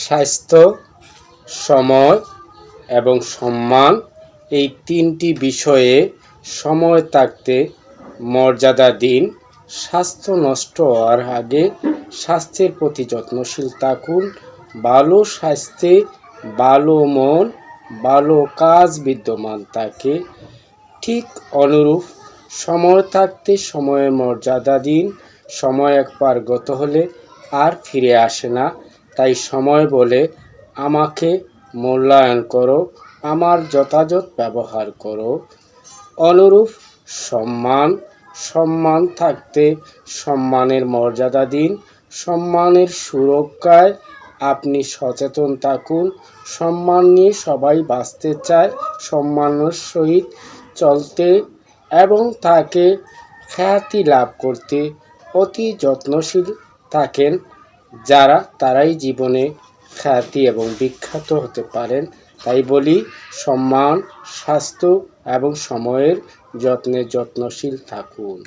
স্বাস্থ্য, সময় এবং সম্মান এই তিনটি বিষয়ে সময় থাকতে মর্যাদা দিন। স্বাস্থ্য নষ্ট হওয়ার আগে স্বাস্থ্যের প্রতি যত্নশীল থাকুন। ভালো স্বাস্থ্যে ভালো মন, ভালো কাজ বিদ্যমান থাকে। ঠিক অনুরূপ সময় থাকতে সময়ের মর্যাদা দিন। সময় একবার গত হলে আর ফিরে আসে না। তাই সময় বলে আমাকে মূল্যায়ন করো, আমার যথাযথ ব্যবহার করো। অনুরূপ সম্মান থাকতে সম্মানের মর্যাদা দিন। সম্মানের সুরক্ষায় আপনি সচেতন থাকুন। সম্মান নিয়ে সবাই বাঁচতে চায়, সম্মানের সহিত চলতে এবং তাকে খ্যাতি লাভ করতে অতি যত্নশীল থাকেন যারা, তারাই জীবনে খ্যাতি এবং বিখ্যাত হতে পারেন। তাই বলি, সম্মান, স্বাস্থ্য এবং সময়ের যত্নশীল থাকুন।